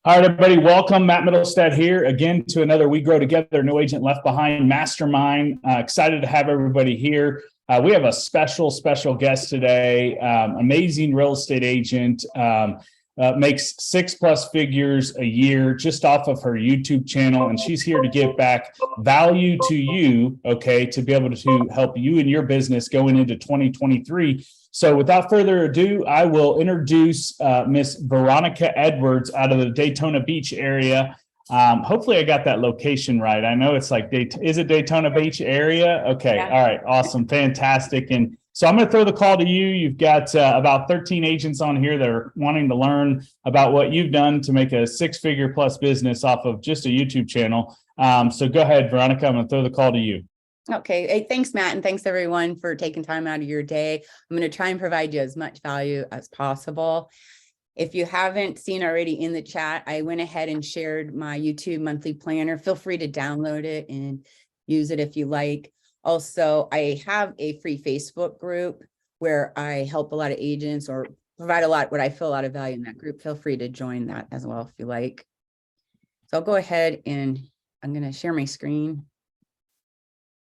All right, everybody, welcome. Matt Middlestead here again to another We Grow Together, No Agent Left Behind Mastermind. Excited to have everybody here. We have a special guest today, amazing real estate agent, makes 6+ figures a year just off of her YouTube channel. And she's here to give back value to you, okay, to be able to help you in your business going into 2023. So without further ado, I will introduce Miss Veronica Edwards out of the Daytona Beach area. Hopefully I got that location right. I know it's like, is it Daytona Beach area? Okay. Yeah. All right. Awesome. Fantastic. And so I'm going to throw the call to you. You've got about 13 agents on here that are wanting to learn about what you've done to make a 6-figure plus business off of just a YouTube channel. So go ahead, Veronica. I'm going to throw the call to you. Okay. Hey, thanks, Matt. And thanks everyone for taking time out of your day. I'm going to try and provide you as much value as possible. If you haven't seen already in the chat, I went ahead and shared my YouTube monthly planner. Feel free to download it and use it if you like. Also, I have a free Facebook group where I help a lot of agents or provide what I feel a lot of value in that group. Feel free to join that as well if you like. So I'll go ahead and I'm going to share my screen.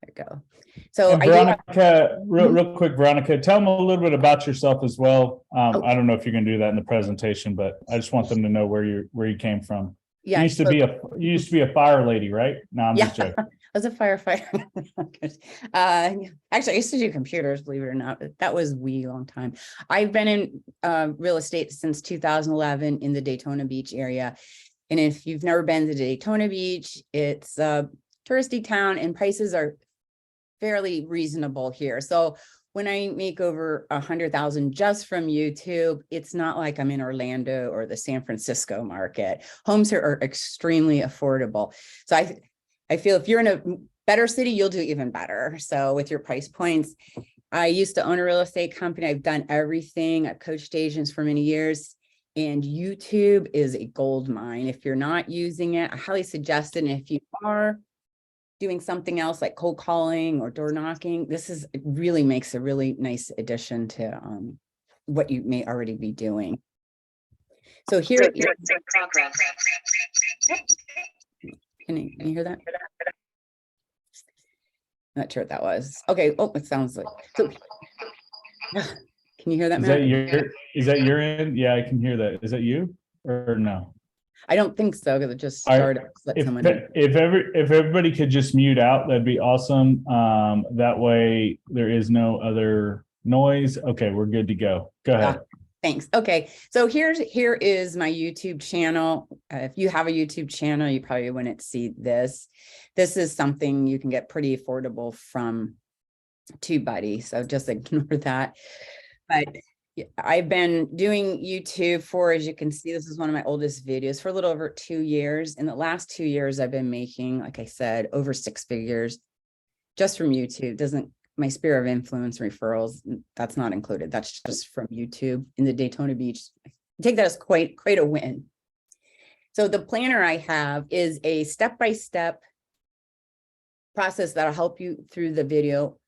There we go. So Veronica, real quick, Veronica, tell them a little bit about yourself as well. I don't know if you're going to do that in the presentation, but I just want them to know where you came from. Yeah, you used to be a fire lady, right? No, I'm just joking. I was a firefighter. Actually, I used to do computers, believe it or not, but that was a long time. I've been in real estate since 2011 in the Daytona Beach area. And if you've never been to Daytona Beach, it's a touristy town and prices are fairly reasonable here. So when I make over 100,000 just from YouTube, it's not like I'm in Orlando or the San Francisco market. Homes here are extremely affordable. So I feel if you're in a better city, you'll do even better. So with your price points, I used to own a real estate company. I've done everything. I've coached agents for many years. And YouTube is a gold mine. If you're not using it, I highly suggest it. And if you are doing something else like cold calling or door knocking, it really makes a really nice addition to what you may already be doing. So here, can you hear that? Not sure what that was. Okay. Oh, it sounds like. So, can you hear that, Matt? Is that your end? Yeah, I can hear that. Is that you or no? I don't think so, because it just started. If everybody could just mute out, that'd be awesome. That way there is no other noise. Okay, we're good to go. Go ahead. Thanks. Okay, so here is my YouTube channel. If you have a YouTube channel, you probably wouldn't see this. This is something you can get pretty affordable from TubeBuddy, so just ignore that. But I've been doing YouTube for, as you can see, this is one of my oldest videos, for a little over 2 years. In the last 2 years, I've been making, like I said, over 6 figures just from YouTube. My sphere of influence referrals, that's not included. That's just from YouTube in the Daytona Beach. I take that as quite a win. So the planner I have is a step-by-step process that'll help you through the video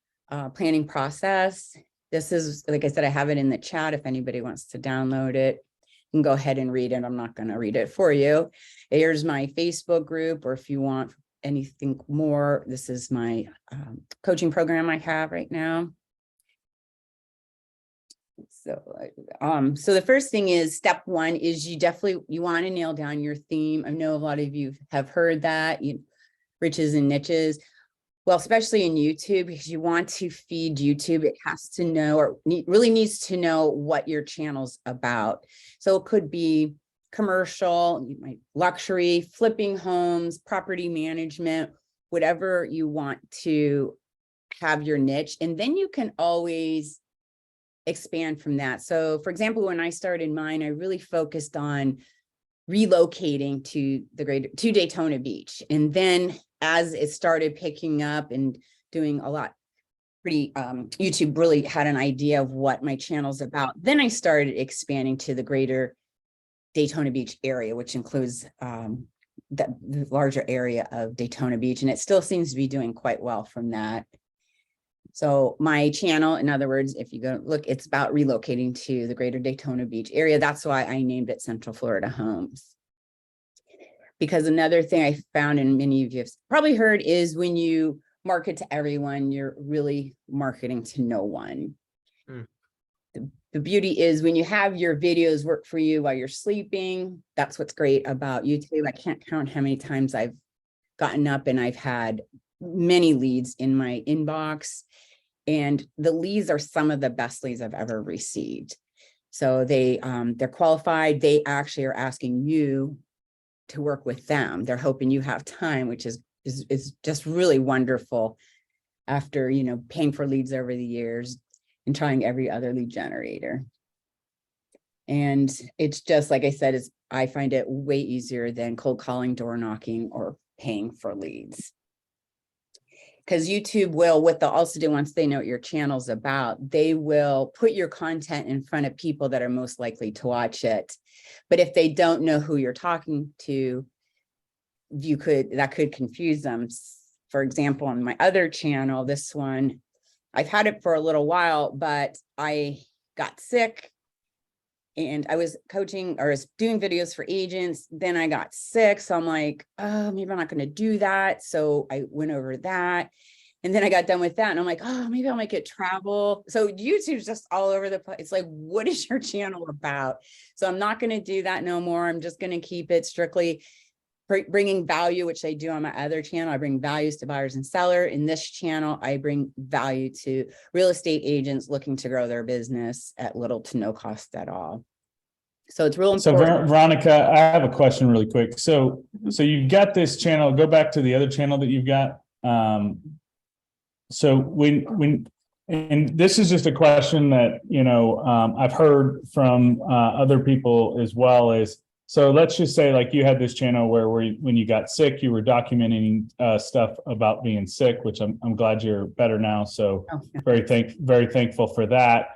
planning process. This is, like I said, I have it in the chat. If anybody wants to download it, you can go ahead and read it. I'm not going to read it for you. Here's my Facebook group, or if you want anything more, this is my coaching program I have right now. So the first thing is, step one is you want to nail down your theme. I know a lot of you have heard that, riches and niches. Well, especially in YouTube, because you want to feed YouTube, it has to know, or really needs to know, what your channel's about. So it could be commercial, luxury, flipping homes, property management, whatever you want to have your niche. And then you can always expand from that. So for example, when I started mine, I really focused on relocating to Daytona Beach. And then as it started picking up and doing a lot, YouTube really had an idea of what my channel's about. Then I started expanding to the greater Daytona Beach area, which includes the larger area of Daytona Beach. And it still seems to be doing quite well from that. So my channel, in other words, if you go look, it's about relocating to the greater Daytona Beach area. That's why I named it Central Florida Homes. Because another thing I found, and many of you have probably heard, is when you market to everyone, you're really marketing to no one. Mm. The beauty is when you have your videos work for you while you're sleeping, that's what's great about YouTube. I can't count how many times I've gotten up and I've had many leads in my inbox, and the leads are some of the best leads I've ever received. So they're qualified. They actually are asking you to work with them. They're hoping you have time, which is just really wonderful after, paying for leads over the years and trying every other lead generator. And it's just, like I said, I find it way easier than cold calling, door knocking, or paying for leads. Because YouTube will, what they'll also do once they know what your channel's about, they will put your content in front of people that are most likely to watch it. But if they don't know who you're talking to, that could confuse them. For example, on my other channel, this one, I've had it for a little while, but I got sick and I was coaching or was doing videos for agents. Then I got sick. So I'm like, oh, maybe I'm not going to do that. So I went over that. And then I got done with that. And I'm like, oh, maybe I'll make it travel. So YouTube's just all over the place. It's like, what is your channel about? So I'm not going to do that no more. I'm just going to keep it strictly bringing value, which I do on my other channel. I bring values to buyers and sellers. In this channel, I bring value to real estate agents looking to grow their business at little to no cost at all. So it's real important. So Veronica, I have a question really quick. So you've got this channel, go back to the other channel that you've got. So and this is just a question that, I've heard from other people as well, is, so let's just say like you had this channel where when you got sick, you were documenting stuff about being sick, which I'm glad you're better now. So very thankful for that.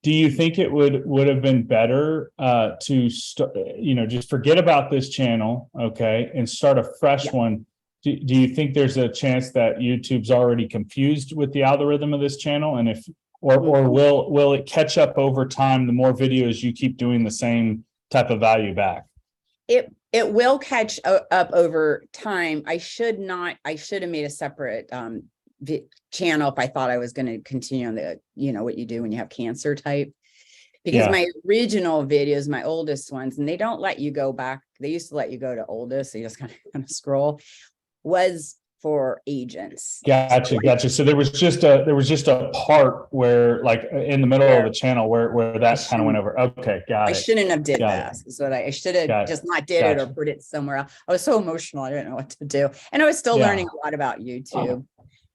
Do you think it would have been better to just forget about this channel, okay, and start a fresh one? Do you think there's a chance that YouTube's already confused with the algorithm of this channel, and or will it catch up over time the more videos you keep doing the same type of value back? It will catch up over time. I should have made a separate channel if I thought I was going to continue on the, what you do when you have cancer type, because my original videos, my oldest ones, and they don't let you go back. They used to let you go to oldest. So you just kind of scroll, was for agents. Gotcha. So there was just a part where, like, in the middle of the channel where that kind of went over. Okay, got it. I shouldn't have did that. So I should have just not did it or put it somewhere else. I was so emotional. I didn't know what to do. And I was still learning a lot about YouTube.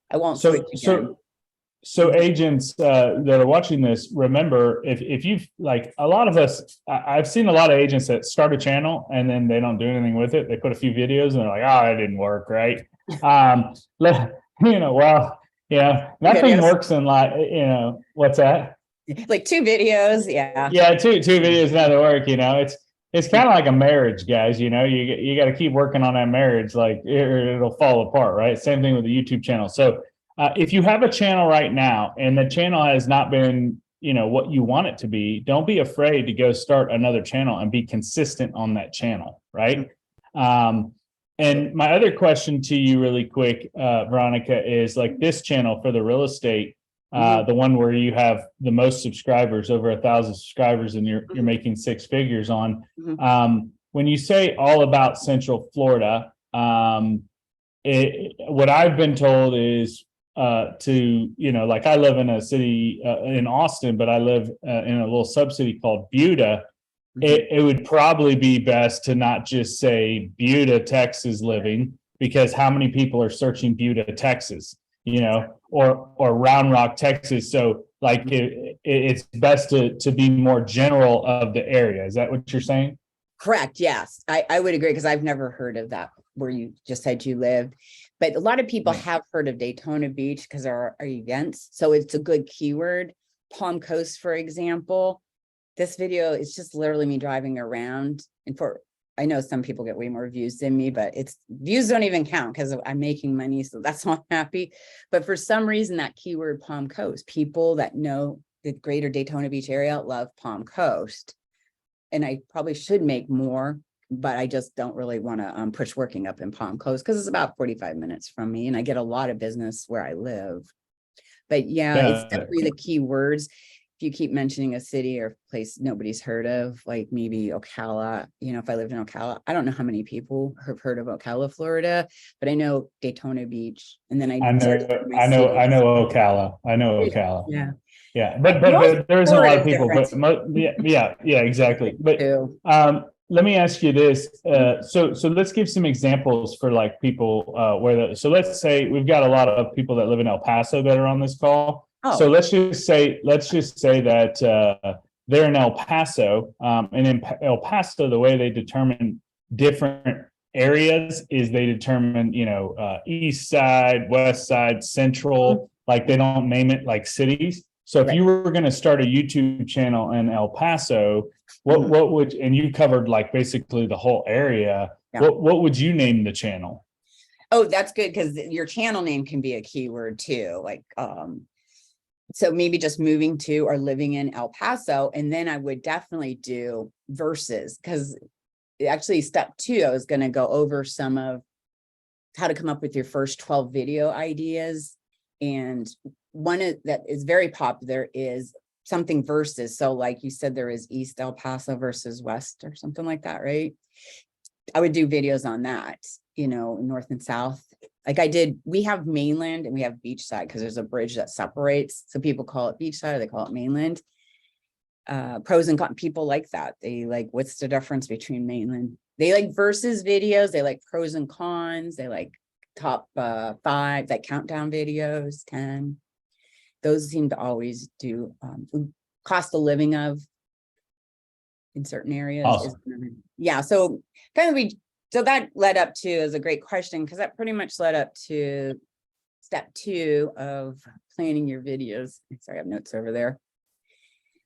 I won't switch again. So agents that are watching this, remember, if you've, like, a lot of us, I've seen a lot of agents that start a channel and then they don't do anything with it. They put a few videos and they're like, oh, it didn't work, right? Nothing works in, like, what's that? Like 2 videos, yeah. Yeah, two videos not to work. It's kind of like a marriage, guys. You got to keep working on that marriage, like it'll fall apart, right? Same thing with the YouTube channel. So if you have a channel right now and the channel has not been, what you want it to be, don't be afraid to go start another channel and be consistent on that channel, right? And my other question to you really quick, Veronica, is like this channel for the real estate, the one where you have the most subscribers, over 1,000 subscribers, and you're making 6 figures on. When you say all about Central Florida, what I've been told is like, I live in a city in Austin, but I live in a little sub-city called Buda. It would probably be best to not just say Buda, Texas living, because how many people are searching Buda, Texas, or Round Rock, Texas. So like it's best to be more general of the area. Is that what you're saying? Correct. Yes, I would agree, because I've never heard of that where you just said you lived. But a lot of people have heard of Daytona Beach because there are events. So it's a good keyword. Palm Coast, for example. This video is just literally me driving around. And I know some people get way more views than me, but views don't even count because I'm making money. So that's why I'm happy. But for some reason, that keyword Palm Coast, people that know the greater Daytona Beach area love Palm Coast. And I probably should make more but I just don't really want to push working up in Palm Coast because it's about 45 minutes from me and I get a lot of business where I live. But yeah, it's definitely the key words. If you keep mentioning a city or place nobody's heard of, like maybe Ocala, you know, if I lived in Ocala, I don't know how many people have heard of Ocala, Florida, but I know Daytona Beach. And then I know Ocala. I know Ocala. Yeah. Yeah, but there's a lot of people, but yeah, exactly. But let me ask you this. So let's give some examples for like people so let's say we've got a lot of people that live in El Paso that are on this call. Oh. So let's just say that they're in El Paso, and in El Paso, the way they determine different areas is they determine, east side, west side, central, like they don't name it like cities. So if you were going to start a YouTube channel in El Paso, what would, and you covered like basically the whole area, what would you name the channel? Oh, that's good, because your channel name can be a keyword too. Like, so maybe just moving to or living in El Paso. And then I would definitely do verses, because actually step 2, I was going to go over some of how to come up with your first 12 video ideas. And one that is very popular is something versus. So like you said, there is East El Paso versus West or something like that, right? I would do videos on that, north and south. Like we have mainland and we have beachside because there's a bridge that separates. So people call it beachside or they call it mainland. Pros and cons, people like that. They like, what's the difference between mainland? They like versus videos. They like pros and cons. They like top 5, like countdown videos, 10. Those seem to always do cost of living of in certain areas. Awesome. Yeah. So so that led up to, is a great question, because that pretty much led up to step 2 of planning your videos. Sorry, I have notes over there.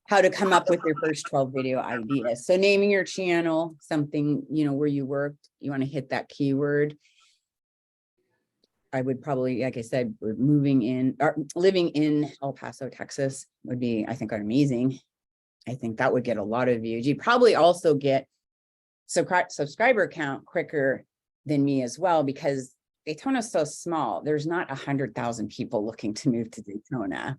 How to come up with your first 12 video ideas. So naming your channel, something, where you worked, you want to hit that keyword. I would probably, like I said, moving in or living in El Paso, Texas would be, I think, amazing. I think that would get a lot of views. You probably also get subscriber count quicker than me as well, because Daytona is so small. There's not 100,000 people looking to move to Daytona,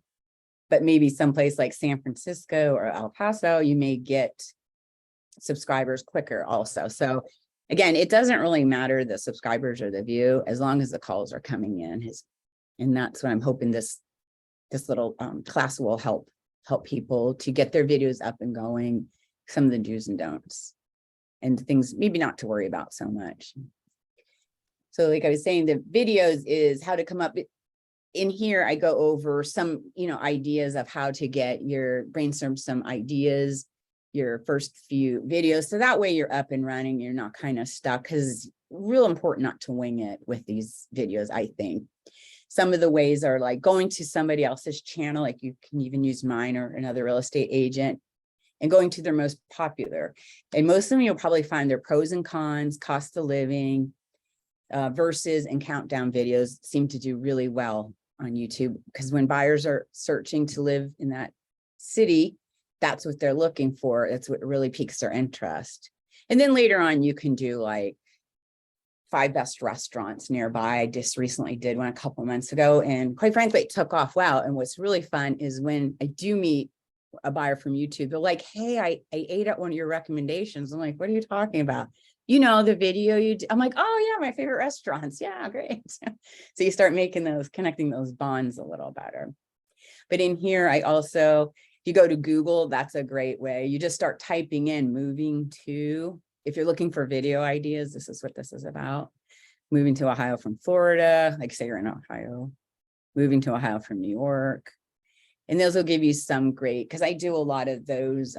but maybe someplace like San Francisco or El Paso, you may get subscribers quicker also. So again, it doesn't really matter the subscribers or the view, as long as the calls are coming in. And that's what I'm hoping this little class will help people to get their videos up and going, some of the do's and don'ts and things maybe not to worry about so much. So like I was saying, the videos is how to come up. In here, I go over some, ideas of how to brainstorm some ideas, your first few videos. So that way you're up and running, you're not kind of stuck, because it's real important not to wing it with these videos, I think. Some of the ways are like going to somebody else's channel, like you can even use mine or another real estate agent, and going to their most popular. And most of them, you'll probably find their pros and cons, cost of living, versus and countdown videos seem to do really well on YouTube, because when buyers are searching to live in that city, that's what they're looking for. That's what really piques their interest. And then later on, you can do like 5 best restaurants nearby. I just recently did one a couple months ago, and quite frankly, it took off well. And what's really fun is when I do meet a buyer from YouTube, they're like, hey, I ate at one of your recommendations. I'm like, what are you talking about? The video you did. I'm like, oh yeah, my favorite restaurants. Yeah, great. So you start connecting those bonds a little better. But in here, I also, if you go to Google, that's a great way. You just start typing in moving to, if you're looking for video ideas, this is what this is about. Moving to Ohio from Florida, like say you're in Ohio, moving to Ohio from New York. And those will give you some great, because I do a lot of those.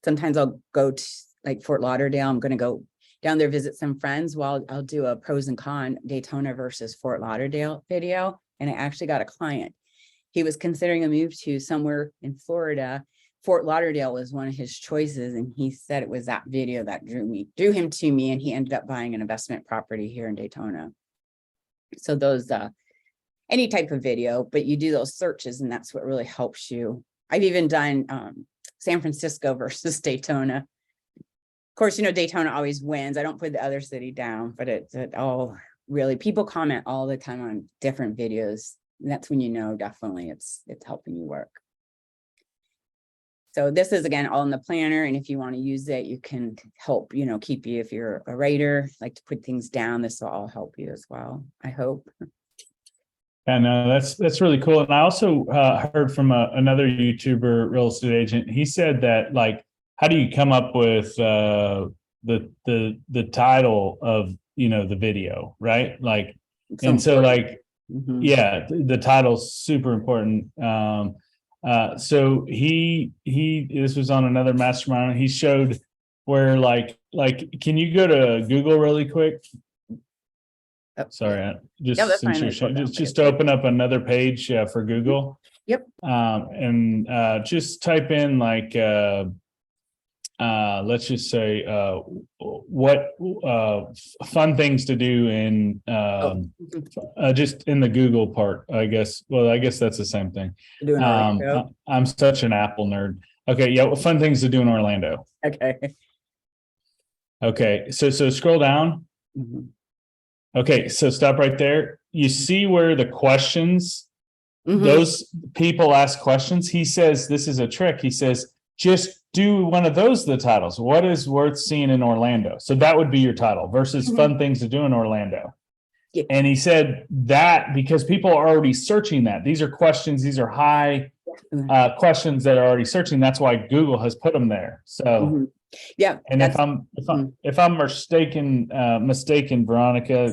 Sometimes I'll go to like Fort Lauderdale. I'm going to go down there, visit some friends. While I'll do a pros and cons Daytona versus Fort Lauderdale video. And I actually got a client. He was considering a move to somewhere in Florida. Fort Lauderdale was one of his choices. And he said it was that video that drew him to me. And he ended up buying an investment property here in Daytona. So those, any type of video, but you do those searches, and that's what really helps you. I've even done San Francisco versus Daytona. course, Daytona always wins. I don't put the other city down, but it all really, people comment all the time on different videos. And that's when definitely it's helping you work. So this is, again, all in the planner. And if you want to use it, you can help, keep you, if you're a writer, like to put things down, this will all help you as well, I hope. And that's really cool. And I also heard from another YouTuber real estate agent. He said that, like, how do you come up with the title of the video, right? Like, So and so like, Mhm. yeah, the title's super important. So he this was on another mastermind. He showed where like can you go to Google really quick? Oh, Sorry, that's just fine. since you're Let me scroll down. just open up another page for Google. Yep. And just type in like let's just say what fun things to do in just in the Google part, I guess. Well, I guess that's the same thing. Doing Orlando. I'm such an Apple nerd. Okay, yeah, well, fun things to do in Orlando. Okay, so scroll down. Mhm. Okay, so stop right there. You see where the questions, Mhm. those people ask questions. He says this is a trick. He says just do one of those, the titles. What is worth seeing in Orlando? So that would be your title versus fun things to do in Orlando. Yeah. And he said that because people are already searching that. These are questions, these are high questions that are already searching. That's why Google has put them there. So Mhm. Yeah. and if I'm mistaken, Veronica,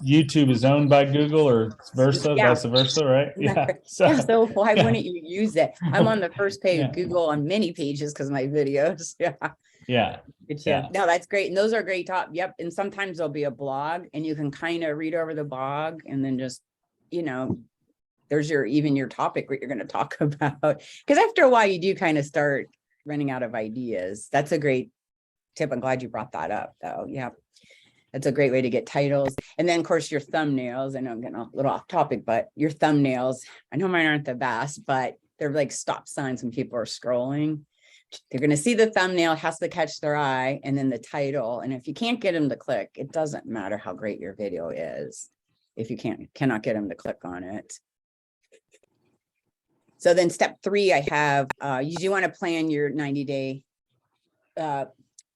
YouTube is owned by Google or vice versa, right? Yeah. So why wouldn't you use it? I'm on the first page of Google on many pages because of my videos. Yeah. No, that's great. And those are great top. Yep. And sometimes there'll be a blog and you can kind of read over the blog and then just, there's your topic, what you're going to talk about. Because after a while, you do kind of start running out of ideas. That's a great tip. I'm glad you brought that up though. Yeah. That's a great way to get titles. And then of course your thumbnails, I know I'm getting a little off topic, but your thumbnails, I know mine aren't the best, but they're like stop signs when people are scrolling. They're going to see the thumbnail, has to catch their eye, and then the title. And if you can't get them to click, it doesn't matter how great your video is. If you cannot get them to click on it. So then step 3, I have, you do want to plan your 90-day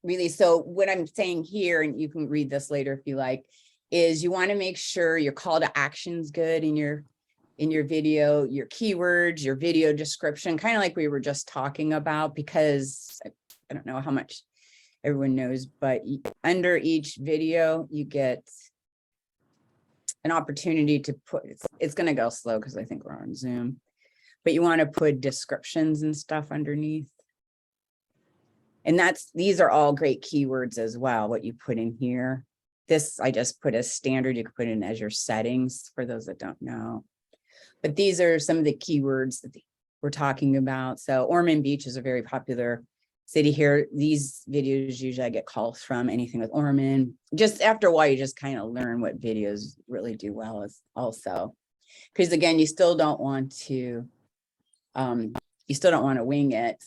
release. So what I'm saying here, and you can read this later if you like, is you want to make sure your call to action's good in your video, your keywords, your video description, kind of like we were just talking about, because I don't know how much everyone knows, but under each video, you get an opportunity to put, it's going to go slow because I think we're on Zoom, but you want to put descriptions and stuff underneath. And these are all great keywords as well, what you put in here. This I just put as standard, you can put in as your settings for those that don't know. But these are some of the keywords that we're talking about. So Ormond Beach is a very popular city here. These videos usually I get calls from, anything with Ormond. Just after a while, you just kind of learn what videos really do well as also. Because again, you still don't want to wing it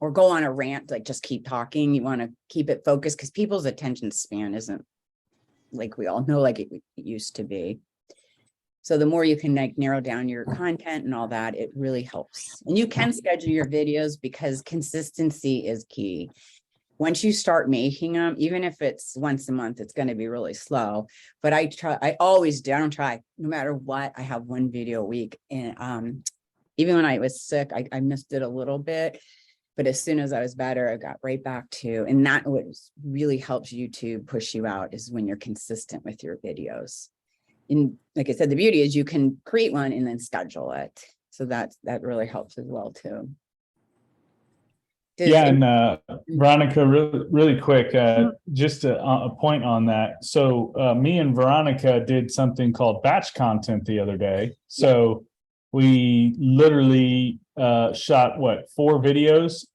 or go on a rant, like just keep talking. You want to keep it focused because people's attention span isn't, like we all know, like it used to be. So the more you can like narrow down your content and all that, it really helps. And you can schedule your videos because consistency is key. Once you start making them, even if it's once a month, it's going to be really slow. But I always do. I don't try, no matter what. I have one video a week. And even when I was sick, I missed it a little bit. But as soon as I was better, I got right back to, and that what really helps YouTube push you out is when you're consistent with your videos. And like I said, the beauty is you can create one and then schedule it. So that really helps as well too. And Veronica, really quick, just a point on that. So me and Veronica did something called batch content the other day. So we literally shot four videos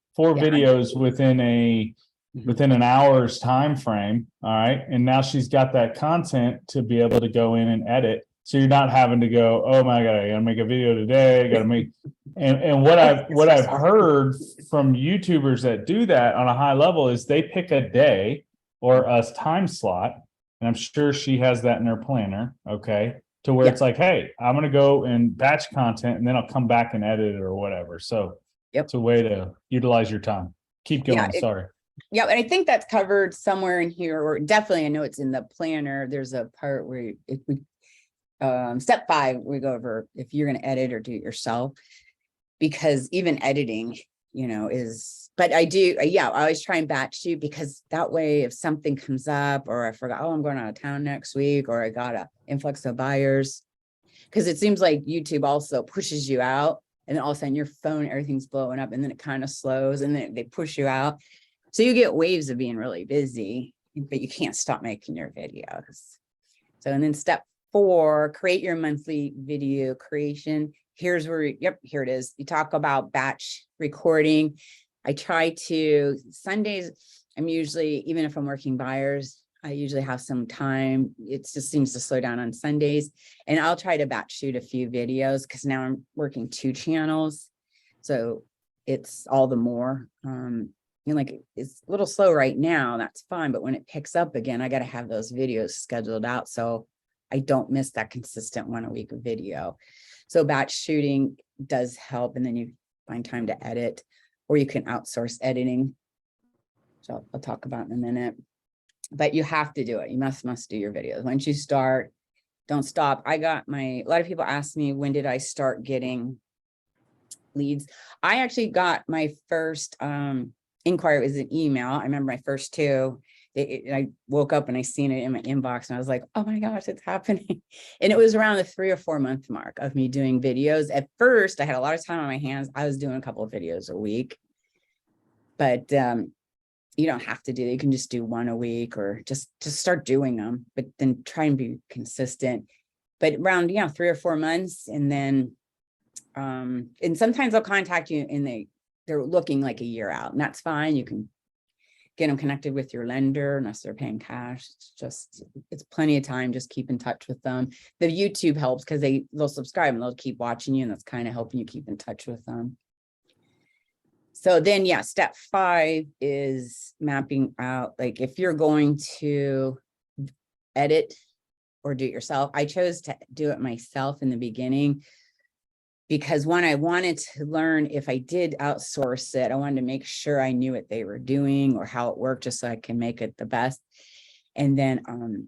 within an hour's time frame. All right. And now she's got that content to be able to go in and edit. So you're not having to go, oh my God, I gotta make a video today, I gotta make, and what I've heard from YouTubers that do that on a high level is they pick a day or a time slot, and I'm sure she has that in her planner, okay, to where Yeah. it's like, hey, I'm gonna go and batch content and then I'll come back and edit it or whatever. So Yep. it's a way to utilize your time. Keep going, Yeah, sorry. Yeah, and I think that's covered somewhere in here, or definitely I know it's in the planner. There's a part where if we step 5, we go over if you're going to edit or do it yourself, because even editing, but I do, I always try and batch shoot, because that way if something comes up or I forgot, oh, I'm going out of town next week, or I got an influx of buyers, because it seems like YouTube also pushes you out, and then all of a sudden your phone, everything's blowing up, and then it kind of slows, and then they push you out. So you get waves of being really busy, but you can't stop making your videos. So, and then step 4, create your monthly video creation. Here's where, here it is. You talk about batch recording. I try to, Sundays, I'm usually, even if I'm working buyers, I usually have some time. It just seems to slow down on Sundays. And I'll try to batch shoot a few videos, because now I'm working 2 channels. So it's all the more. Like it's a little slow right now, that's fine, but when it picks up again, I got to have those videos scheduled out so I don't miss that consistent 1 a week video. So batch shooting does help, and then you find time to edit, or you can outsource editing. So I'll talk about in a minute, but you have to do it. You must do your videos. Once you start, don't stop. A lot of people ask me, when did I start getting leads? I actually got my first, inquiry was an email. I remember my first 2. I woke up and I seen it in my inbox, and I was like, oh my gosh, it's happening. And it was around the 3 or 4 month mark of me doing videos. At first, I had a lot of time on my hands. I was doing a couple of videos a week, but you don't have to do it. You can just do 1 a week, or just start doing them, but then try and be consistent. But around 3 or 4 months, and then and sometimes they'll contact you and they're looking like a year out, and that's fine. You can get them connected with your lender unless they're paying cash. It's plenty of time. Just keep in touch with them. The YouTube helps, because they'll subscribe and they'll keep watching you, and that's kind of helping you keep in touch with them. So then, step 5 is mapping out, like if you're going to edit or do it yourself. I chose to do it myself in the beginning, because one, I wanted to learn, if I did outsource it, I wanted to make sure I knew what they were doing or how it worked, just so I can make it the best. And then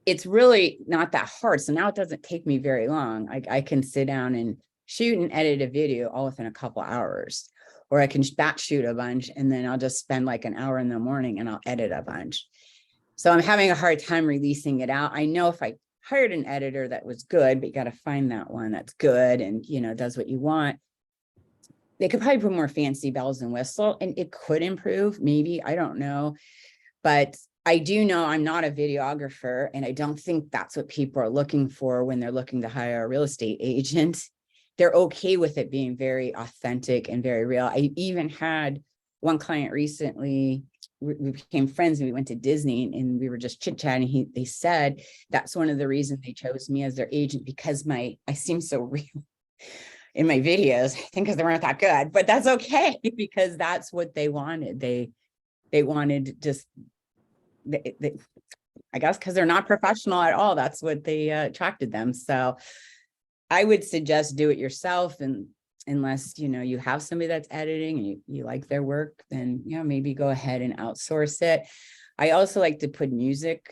it's really not that hard. So now it doesn't take me very long. I can sit down and shoot and edit a video all within a couple hours, or I can batch shoot a bunch, and then I'll just spend like an hour in the morning and I'll edit a bunch. So I'm having a hard time releasing it out. I know if I hired an editor that was good, but you got to find that one that's good and, does what you want. They could probably put more fancy bells and whistle, and it could improve, maybe, I don't know. But I do know I'm not a videographer, and I don't think that's what people are looking for when they're looking to hire a real estate agent. They're okay with it being very authentic and very real. I even had one client recently, we became friends, and we went to Disney, and we were just chit-chatting. They said that's one of the reasons they chose me as their agent, because I seem so real in my videos. I think because they weren't that good, but that's okay, because that's what they wanted. They wanted just, I guess, because they're not professional at all. That's what they attracted them. So I would suggest do it yourself, and unless you have somebody that's editing and you like their work, then maybe go ahead and outsource it. I also like to put music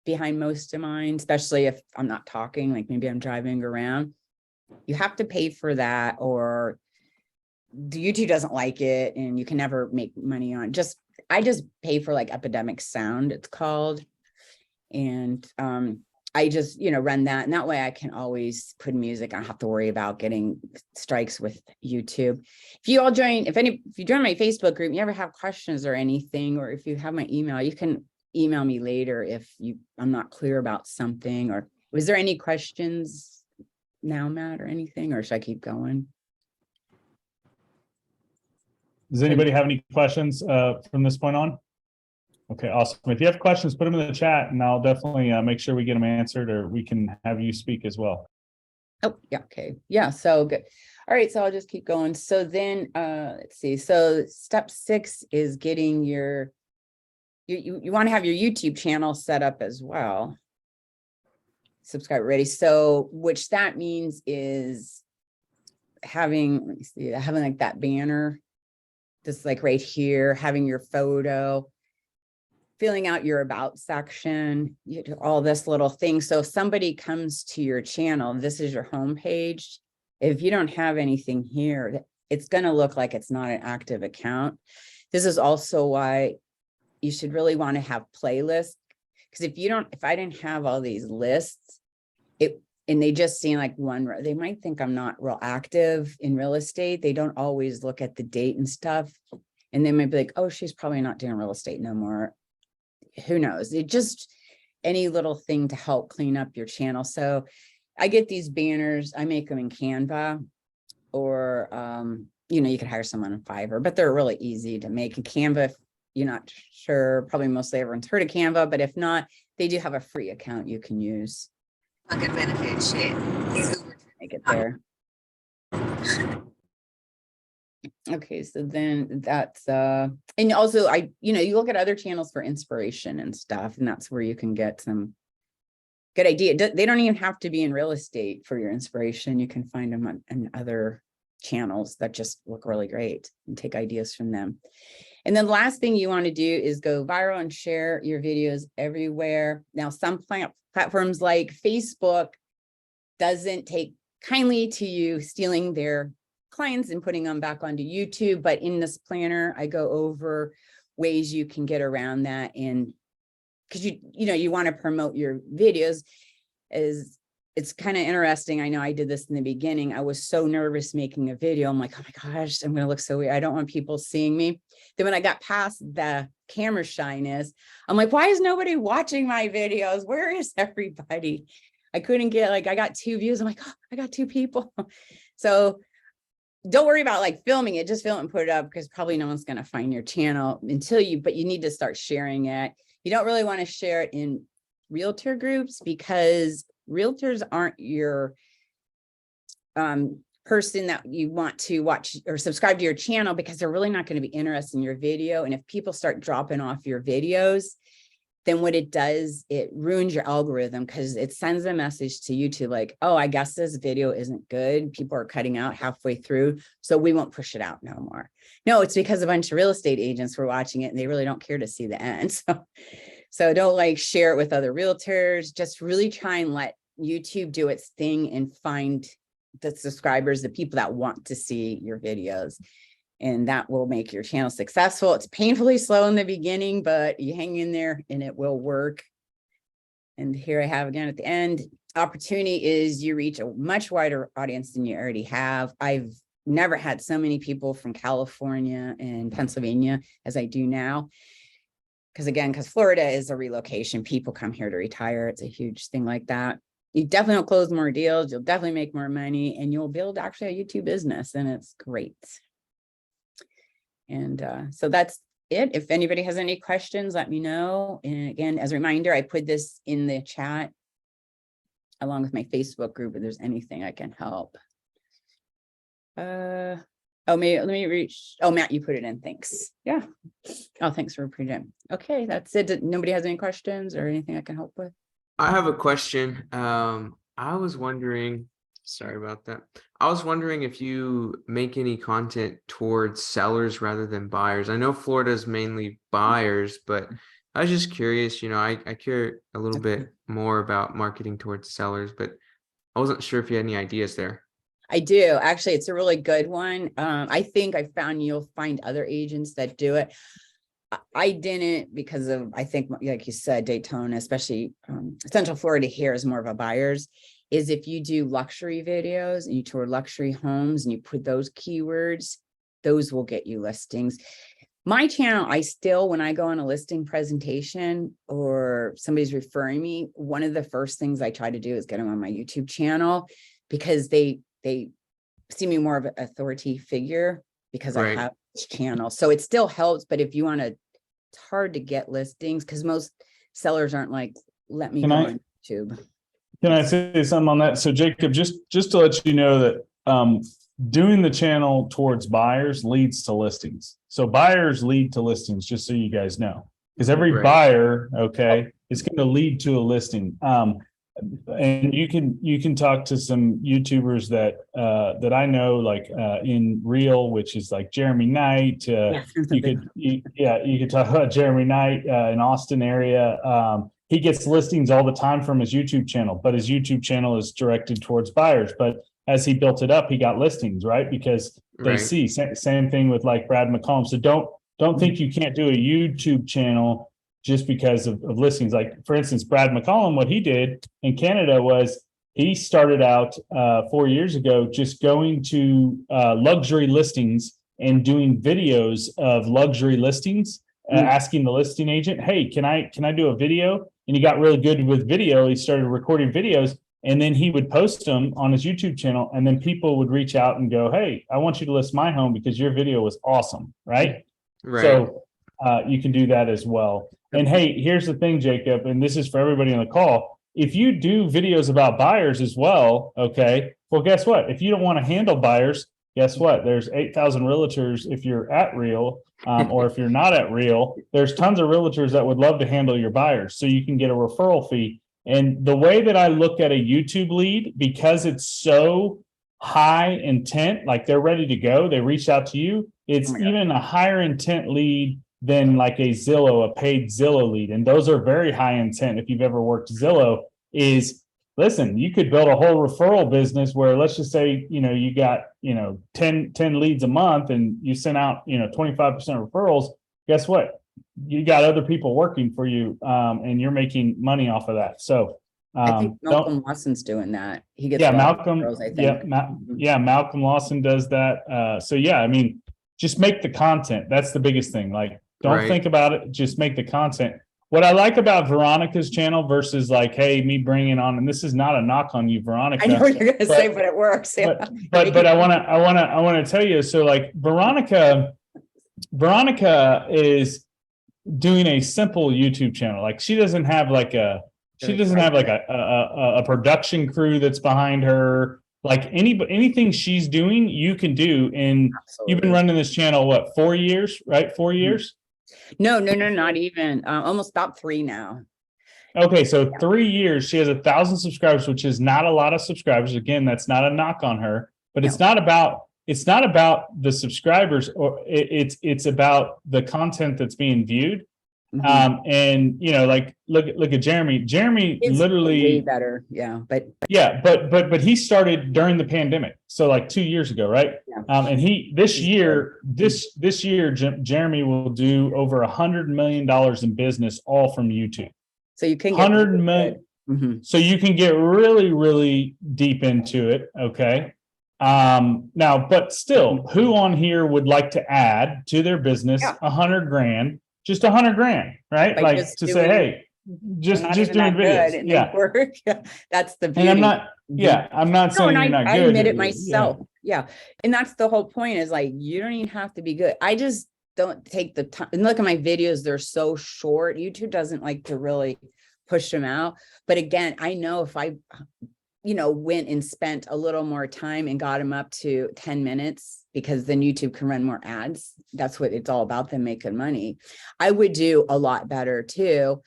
behind most of mine, especially if I'm not talking, like maybe I'm driving around. You have to pay for that, or the YouTube doesn't like it, and you can never make money on I just pay for like Epidemic Sound, it's called. And I just, run that, and that way I can always put music. I don't have to worry about getting strikes with YouTube. If you join my Facebook group, you ever have questions or anything, or if you have my email, you can email me later if I'm not clear about something. Or was there any questions now, Matt, or anything, or should I keep going? Does anybody have any questions from this point on? Okay, awesome. If you have questions, put them in the chat and I'll definitely make sure we get them answered, or we can have you speak as well. Oh, yeah, okay. Yeah, so good. All right, so I'll just keep going. So then let's see. So step 6 is getting you want to have your YouTube channel set up as well. Subscriber ready. So which that means is having, let me see, having like that banner, just like right here, having your photo, filling out your about section, you do all this little thing. So if somebody comes to your channel, this is your home page. If you don't have anything here, it's going to look like it's not an active account. This is also why you should really want to have playlists. Because if I didn't have all these lists, and they just see like one row, they might think I'm not real active in real estate. They don't always look at the date and stuff. And they might be like, oh, she's probably not doing real estate no more. Who knows? It just any little thing to help clean up your channel. So I get these banners, I make them in Canva, or you can hire someone on Fiverr, but they're really easy to make in Canva. If you're not sure, probably mostly everyone's heard of Canva, but if not, they do have a free account you can use. Make it there. Okay, so then that's and also you look at other channels for inspiration and stuff, and that's where you can get some good idea. They don't even have to be in real estate for your inspiration. You can find them on other channels that just look really great and take ideas from them. And then the last thing you want to do is go viral and share your videos everywhere. Now, some platforms like Facebook doesn't take kindly to you stealing their clients and putting them back onto YouTube. But in this planner, I go over ways you can get around that. And because you want to promote your videos, it's kind of interesting. I know I did this in the beginning. I was so nervous making a video. I'm like, oh my gosh, I'm going to look so weird. I don't want people seeing me. Then when I got past the camera shyness, I'm like, why is nobody watching my videos? Where is everybody? I couldn't get I got 2 views. I'm like, oh, I got 2 people. So don't worry about filming it, just film it and put it up, because probably no one's going to find your channel but you need to start sharing it. You don't really want to share it in realtor groups, because realtors aren't your person that you want to watch or subscribe to your channel, because they're really not going to be interested in your video. And if people start dropping off your videos, then what it does, it ruins your algorithm, because it sends a message to YouTube like, oh, I guess this video isn't good. People are cutting out halfway through, so we won't push it out no more. No, it's because a bunch of real estate agents were watching it and they really don't care to see the end. So don't share it with other realtors. Just really try and let YouTube do its thing and find the subscribers, the people that want to see your videos. And that will make your channel successful. It's painfully slow in the beginning, but you hang in there and it will work. And here I have again at the end, opportunity is you reach a much wider audience than you already have. I've never had so many people from California and Pennsylvania as I do now. Because Florida is a relocation. People come here to retire. It's a huge thing like that. You definitely will close more deals. You'll definitely make more money, and you'll build actually a YouTube business, and it's great. And so that's it. If anybody has any questions, let me know. And again, as a reminder, I put this in the chat along with my Facebook group if there's anything I can help. Let me reach. Oh, Matt, you put it in. Thanks. Yeah. Oh, thanks for putting it in. Okay, that's it. Nobody has any questions or anything I can help with? I have a question. I was wondering, sorry about that. I was wondering if you make any content towards sellers rather than buyers. I know Florida is mainly buyers, but I was just curious, I care a little bit more about marketing towards sellers, but I wasn't sure if you had any ideas there. I do. Actually, it's a really good one. I think you'll find other agents that do it. I didn't, because of, I think, like you said, Daytona, especially Central Florida here is more of a buyer's, is if you do luxury videos and you tour luxury homes and you put those keywords, those will get you listings. My channel, when I go on a listing presentation or somebody's referring me, one of the first things I try to do is get them on my YouTube channel, because they see me more of an authority figure because I have this channel. So it still helps, but if you want to it's hard to get listings because most sellers aren't like, let me Can go I- on YouTube. Can I say something on that? So Jacob, just to let you know that doing the channel towards buyers leads to listings. So buyers lead to listings, just so you guys know, because every Right. buyer, okay, is going to lead to a listing. And you can talk to some YouTubers that I know, like in Real, which is like Jeremy Knight. You could talk about Jeremy Knight in Austin area. He gets listings all the time from his YouTube channel, but his YouTube channel is directed towards buyers. But as he built it up, he got listings, right? Because they Right. see same thing with like Brad McCollum. So don't think you can't do a YouTube channel just because of listings. Like for instance, Brad McCollum, what he did in Canada was he started out 4 years ago just going to luxury listings and doing videos of luxury listings, asking the listing agent, hey, can I do a video? And he got really good with video. He started recording videos, and then he would post them on his YouTube channel, and then people would reach out and go, hey, I want you to list my home because your video was awesome, right? Right. So you can do that as well. And hey, here's the thing, Jacob, and this is for everybody on the call. If you do videos about buyers as well, okay, well, guess what? If you don't want to handle buyers, guess what? There's 8,000 realtors if you're at Real, or if you're not at Real, there's tons of realtors that would love to handle your buyers. So you can get a referral fee. And the way that I look at a YouTube lead, because it's so high intent, like they're ready to go, they reach out to you, it's even a higher intent lead than like a Zillow, a paid Zillow lead. And those are very high intent. If you've ever worked Zillow, is listen, you could build a whole referral business where, let's just say, you got, 10 leads a month and you sent out, 25% referrals. Guess what? You got other people working for you, and you're making money off of that. So I think Malcolm Lawson's doing that. He gets Malcolm. referrals, I think. Malcolm Lawson does that. So yeah, I mean, just make the content. That's the biggest thing. Like, don't Right. think about it. Just make the content. What I like about Veronica's channel versus like, hey, me bringing on, and this is not a knock on you, Veronica. I know what you're going to say, but it works. But I want to tell you. So like Veronica is doing a simple YouTube channel. Like she doesn't have like a production crew that's behind her. Like anything she's doing, you can do. And you've been running this channel, what, 4 years, right? 4 years? No, not even. Almost about 3 now. Okay, so 3 years, she has 1,000 subscribers, which is not a lot of subscribers. Again, that's not a knock on her, but it's not about the subscribers, or it's about the content that's being viewed. And like look at Jeremy. Jeremy It's literally way better. Yeah, but he started during the pandemic, so like 2 years ago, right? And this year, Jeremy will do over $100 million in business, all from YouTube. So you can get 100 million. So you can get really, really deep into it. Okay. Now, but still, who on here would like to add to their business 100 grand? Just 100 grand, right? Like to say, hey, just doing videos. Yeah. That's the beauty. And I'm not saying you're not good. I admit it myself. Yeah. And that's the whole point, is like, you don't even have to be good. I just don't take the time and look at my videos. They're so short. YouTube doesn't like to really push them out. But again, I know if I, went and spent a little more time and got them up to 10 minutes, because then YouTube can run more ads. That's what it's all about, them making money. I would do a lot better too,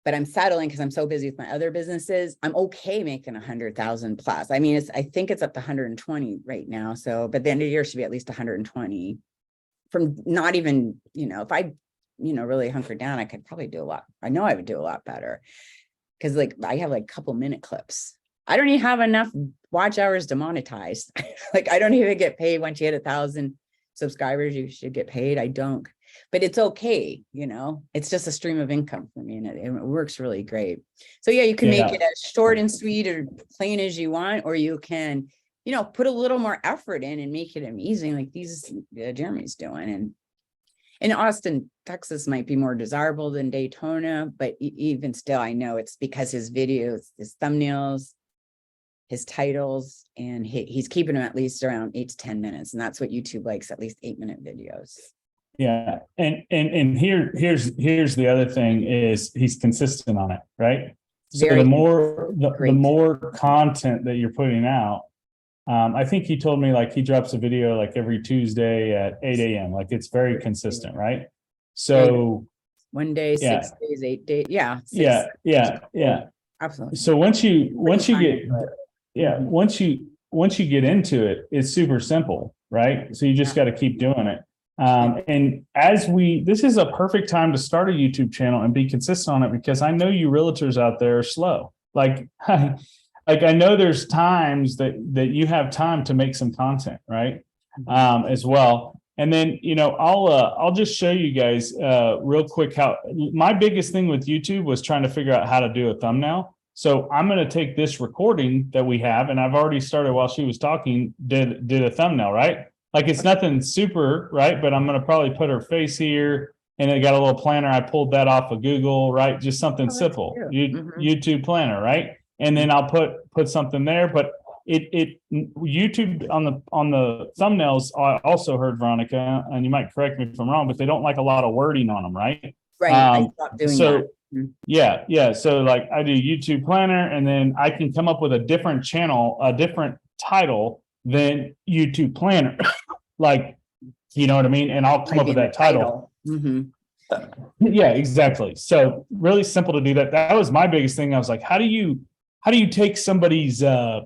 but I'm settling because I'm so busy with my other businesses. I'm okay making 100,000 plus. I mean, I think it's up to 120 right now. So, but the end of the year should be at least 120 from not even, if I, really hunkered down, I could probably do a lot. I know I would do a lot better, because like I have like a couple minute clips. I don't even have enough watch hours to monetize. Like I don't even get paid. Once you hit 1,000 subscribers, you should get paid. I don't, but it's okay. It's just a stream of income for me, and it works really great. So yeah, you can make it as short and sweet or plain as you want, or you can, put a little more effort in and make it amazing, like these Jeremy's doing. And in Austin, Texas might be more desirable than Daytona, but even still, I know it's because his videos, his thumbnails, his titles, and he's keeping them at least around 8 to 10 minutes. And that's what YouTube likes, at least 8-minute videos. Yeah. And here's the other thing is he's consistent on it, right? So Very the great. more content that you're putting out, I think he told me like he drops a video like every Tuesday at 8 a.m. Like it's very consistent, right? So One day, yeah. 6 days, 8 days. Yeah. Yeah. Absolutely. So once you get Mhm. once you get into it, it's super simple, right? So you just got to keep doing it. And this is a perfect time to start a YouTube channel and be consistent on it, because I know you realtors out there are slow. Like, like I know there's times that you have time to make some content, right? As well. And then, I'll just show you guys real quick how my biggest thing with YouTube was trying to figure out how to do a thumbnail. So I'm going to take this recording that we have, and I've already started while she was talking, did a thumbnail, right? Like it's nothing super, right? But I'm going to probably put her face here, and it got a little planner. I pulled that off of Google, right? Just something simple, YouTube planner, right? And then I'll put something there, but it YouTube on the thumbnails, I also heard, Veronica, and you might correct me if I'm wrong, but they don't like a lot of wording on them, right? Right. I stopped doing that. Yeah. So like I do YouTube planner, and then I can come up with a different channel, a different title than YouTube planner. Like, you know what I mean? And I'll come up with that title. Yeah, exactly. So really simple to do that. That was my biggest thing. I was like, how do you take somebody's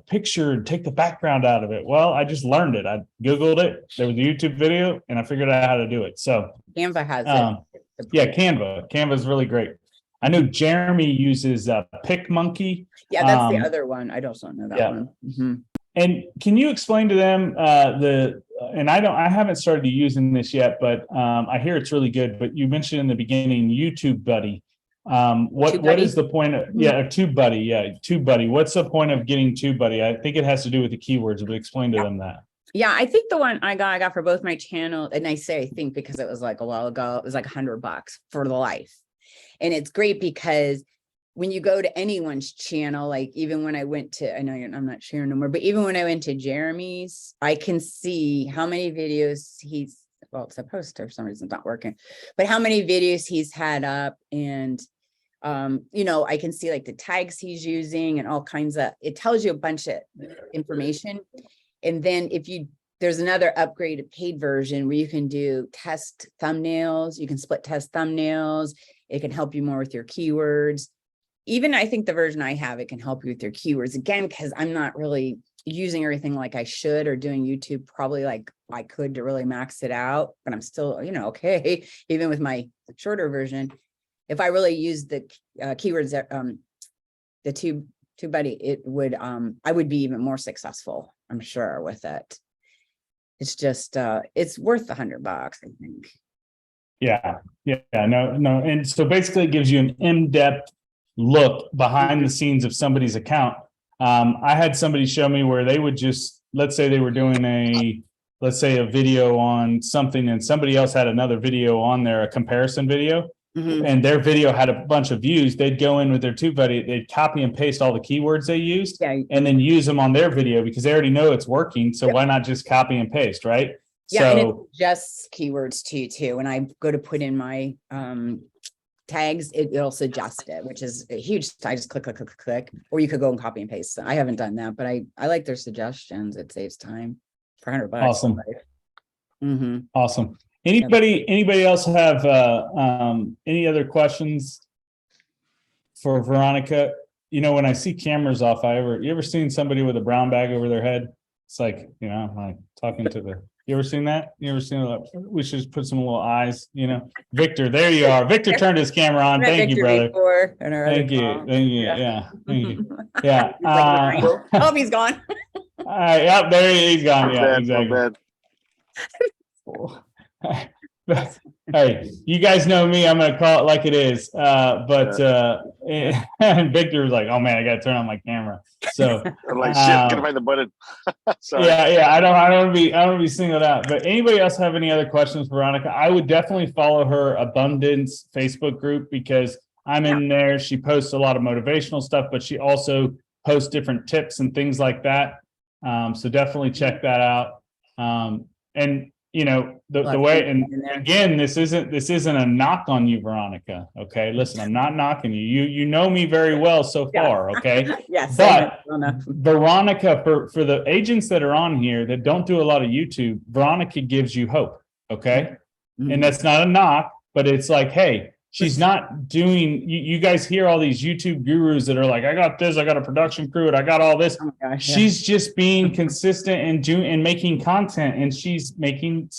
picture and take the background out of it? Well, I just learned it. I Googled it. There was a YouTube video and I figured out how to do it. So Canva has it. Yeah, Canva is really great. I know Jeremy uses PicMonkey. Yeah, that's the other one. I don't know that one. And can you explain to them I haven't started using this yet, but I hear it's really good. But you mentioned in the beginning YouTube Buddy. What is the point of TubeBuddy? Yeah, TubeBuddy. What's the point of getting TubeBuddy? I think it has to do with the keywords, but explain to them that. Yeah, I think the one I got for both my channel, and I say I think because it was like a while ago, it was like $100 for the life. And it's great because when you go to anyone's channel, like even when I went to, I know I'm not sharing no more, but even when I went to Jeremy's, I can see how many videos it's supposed to, for some reason it's not working, but how many videos he's had up, and I can see like the tags he's using and all kinds of, it tells you a bunch of information. And then there's another upgraded paid version where you can do test thumbnails. You can split test thumbnails. It can help you more with your keywords. Even I think the version I have, it can help you with your keywords again, because I'm not really using everything like I should, or doing YouTube probably like I could to really max it out, but I'm still, okay, even with my shorter version. If I really use the keywords that the TubeBuddy, it would I would be even more successful, I'm sure, with it. It's just it's worth $100, I think. Yeah, no. And so basically it gives you an in-depth look behind the scenes of somebody's account. I had somebody show me where they would just, let's say they were doing a video on something, and somebody else had another video on there, a comparison video. And their video had a bunch of views. They'd go in with their TubeBuddy, they'd copy and paste all the keywords they used, and then use them on their video, because they already know it's working. So why not just copy and paste, right? Yeah, and it's just keywords too. When I go to put in my tags, it'll suggest it, which is a huge. I just click, or you could go and copy and paste. I haven't done that, but I like their suggestions. It saves time for $100. Awesome. Awesome. Anybody else have any other questions for Veronica? When I see cameras off, you ever seen somebody with a brown bag over their head? It's like, like talking to you ever seen that? You ever seen that? We should just put some little eyes, Victor, there you are. Victor turned his camera on. Thank you, brother. Thank you. Yeah. Thank you. Yeah. Oh, he's gone. Yeah, there he's gone. Yeah, exactly. Hey, you guys know me. I'm gonna call it like it is. And Victor was like, "Oh man, I gotta turn on my camera." So I'm like, shit, gotta find the button. Sorry. Yeah. I don't want to be singled out. But anybody else have any other questions, Veronica? I would definitely follow her Abundance Facebook group, because I'm in there. She posts a lot of motivational stuff, but she also posts different tips and things like that. So definitely check that out. And the way, and again, this isn't a knock on you, Veronica. Okay, listen, I'm not knocking you. You know me very well so far. Okay, Yes, but Veronica, for the agents that are on here that don't do a lot of YouTube, Veronica gives you hope. Okay, and that's not a knock, but it's like, hey, she's not doing, you guys hear all these YouTube gurus that are like, I got this, I got a production crew, and I got all this. Oh my gosh, She's just being consistent and making content, and she's making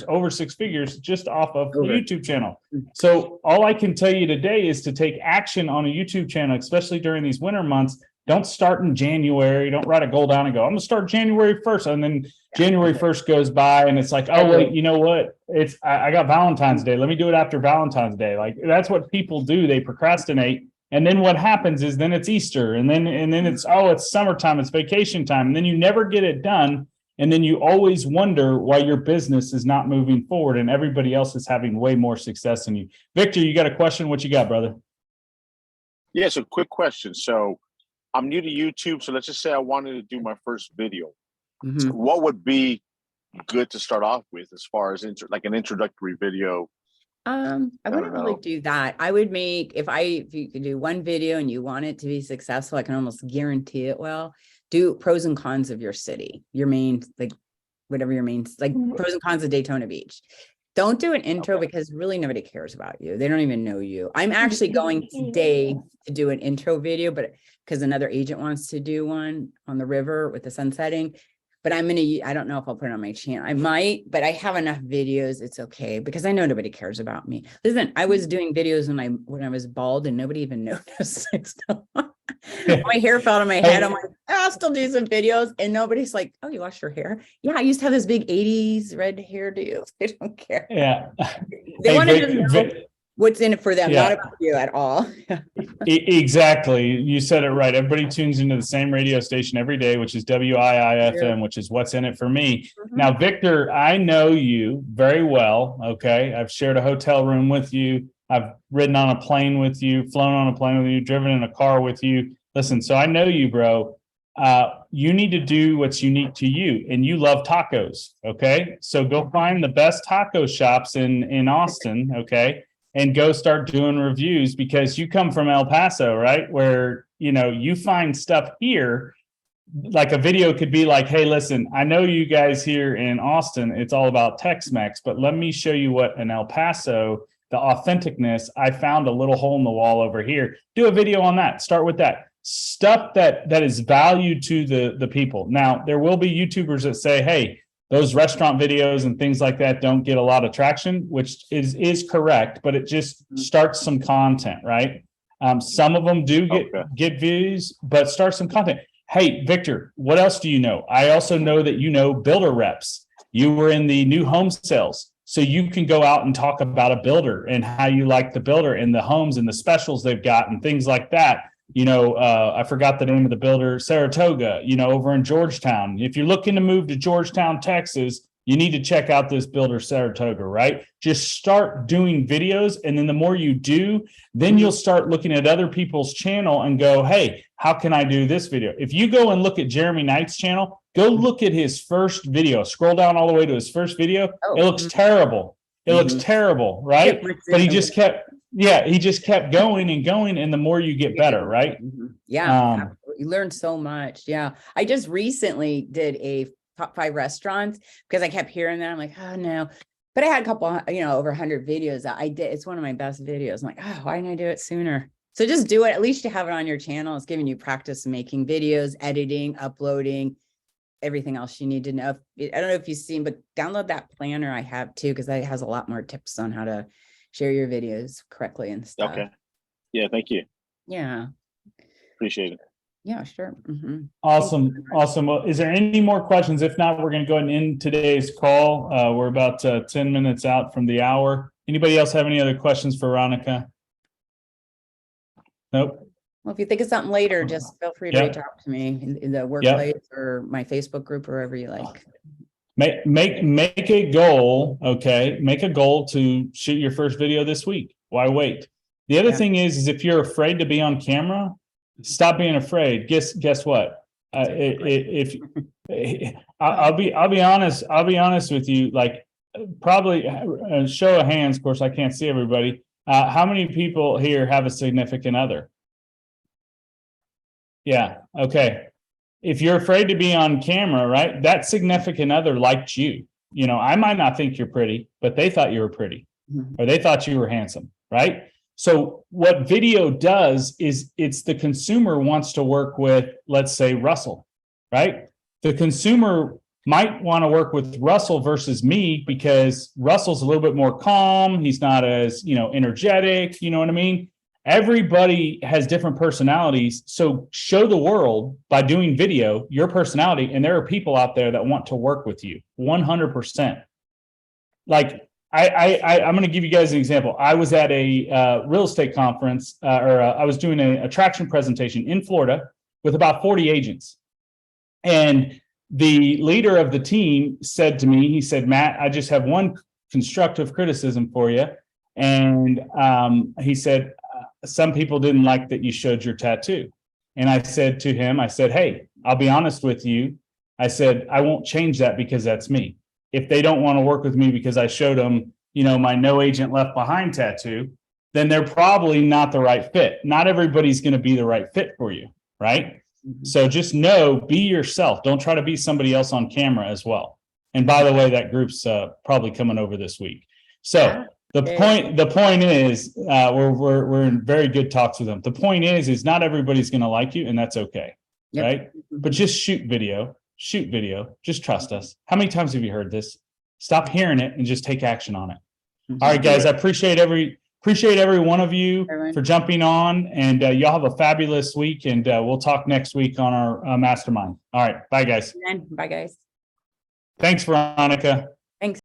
over six figures just off of the YouTube channel. So all I can tell you today is to take action on a YouTube channel, especially during these winter months. Don't start in January. Don't write a goal down and go, I'm gonna start January 1st. And then January 1st goes by and it's like, oh, wait, you know what? I got Valentine's Day. Let me do it after Valentine's Day. Like, that's what people do. They procrastinate. And then what happens is then it's Easter, and then it's, oh, it's summertime, it's vacation time. And then you never get it done. And then you always wonder why your business is not moving forward and everybody else is having way more success than you. Victor, you got a question? What you got, brother? Yeah, so quick question. So I'm new to YouTube, so let's just say I wanted to do my first video. What would be good to start off with as far as like an introductory video? I wouldn't really do that. I would make, if you could do one video and you want it to be successful, I can almost guarantee it will. Do pros and cons of your city, your main, like whatever your main, like pros and cons of Daytona Beach. Don't do an intro because really nobody cares about you. They don't even know you. I'm actually going today to do an intro video, but because another agent wants to do one on the river with the sun setting. But I don't know if I'll put it on my channel. I might, but I have enough videos. It's okay because I know nobody cares about me. Listen, I was doing videos when I was bald and nobody even noticed. My hair fell on my head. I'm like, I'll still do some videos. And nobody's like, oh, you washed your hair? Yeah, I used to have this big 80s red hairdo. They don't care. Yeah. They want to know what's in it for them, not about you at all. Exactly. You said it right. Everybody tunes into the same radio station every day, which is WIIFM, which is what's in it for me. Now, Victor, I know you very well. Okay. I've shared a hotel room with you. I've ridden on a plane with you, flown on a plane with you, driven in a car with you. Listen, so I know you, bro. You need to do what's unique to you, and you love tacos. Okay. So go find the best taco shops in Austin. Okay. And go start doing reviews, because you come from El Paso, right? Where, you find stuff here, like a video could be like, hey, listen, I know you guys here in Austin, it's all about Tex-Mex, but let me show you what in El Paso, the authenticness, I found a little hole in the wall over here. Do a video on that. Start with that. Stuff that is valued to the people. Now, there will be YouTubers that say, hey, those restaurant videos and things like that don't get a lot of traction, which is correct, but it just starts some content, right? Some of them do get views, but start some content. Hey, Victor, what else do you know? I also know that you know builder reps. You were in the new home sales, so you can go out and talk about a builder and how you like the builder and the homes and the specials they've got and things like that. I forgot the name of the builder, Saratoga, over in Georgetown. If you're looking to move to Georgetown, Texas, you need to check out this builder, Saratoga, right? Just start doing videos. And then the more you do, then you'll start looking at other people's channel and go, hey, how can I do this video? If you go and look at Jeremy Knight's channel, go look at his first video, scroll down all the way to his first video. It looks terrible. It looks terrible, right? But he just kept going and going, and the more you get better, right? Yeah, you learn so much. Yeah, I just recently did a top 5 restaurants because I kept hearing that. I'm like, oh no, but I had a couple, over 100 videos that I did. It's one of my best videos. I'm like, oh, why didn't I do it sooner? So just do it. At least you have it on your channel. It's giving you practice making videos, editing, uploading, everything else you need to know. I don't know if you've seen, but download that planner I have too, because that has a lot more tips on how to share your videos correctly and stuff. Okay. Yeah, thank you. Yeah. Appreciate it. Yeah, sure. Awesome. Well, is there any more questions? If not, we're going to go ahead and end today's call. We're about 10 minutes out from the hour. Anybody else have any other questions for Veronica? Nope. Well, if you think of something later, just feel free to reach out to me in the workplace or my Facebook group, or wherever you like. Make a goal. Okay. Make a goal to shoot your first video this week. Why wait? The other thing is if you're afraid to be on camera, stop being afraid. Guess what? If I'll be honest. I'll be honest with you. Like, probably show of hands. Of course, I can't see everybody. How many people here have a significant other? Yeah. Okay. If you're afraid to be on camera, right? That significant other liked you. You know, I might not think you're pretty, but they thought you were pretty, or they thought you were handsome, right? So what video does is it's the consumer wants to work with, let's say, Russell, right? The consumer might want to work with Russell versus me because Russell's a little bit more calm. He's not as, you know, energetic. You know what I mean? Everybody has different personalities. So show the world by doing video, your personality. And there are people out there that want to work with you 100%. Like I'm going to give you guys an example. I was at a real estate conference I was doing an attraction presentation in Florida with about 40 agents. And the leader of the team said to me, he said, Matt, I just have one constructive criticism for you. And he said, some people didn't like that you showed your tattoo. And I said to him, I said, hey, I'll be honest with you. I said, I won't change that because that's me. If they don't want to work with me because I showed them, you know, my no agent left behind tattoo, then they're probably not the right fit. Not everybody's going to be the right fit for you, right? So just know, be yourself. Don't try to be somebody else on camera as well. And by the way, that group's probably coming over this week. So the point is, we're in very good talks with them. The point is not everybody's going to like you, and that's okay, right? But just shoot video, just trust us. How many times have you heard this? Stop hearing it and just take action on it. All right, guys, I appreciate every one of you for jumping on, and y'all have a fabulous week, and we'll talk next week on our mastermind. All right, bye, guys. Bye, guys. Thanks, Veronica. Thanks.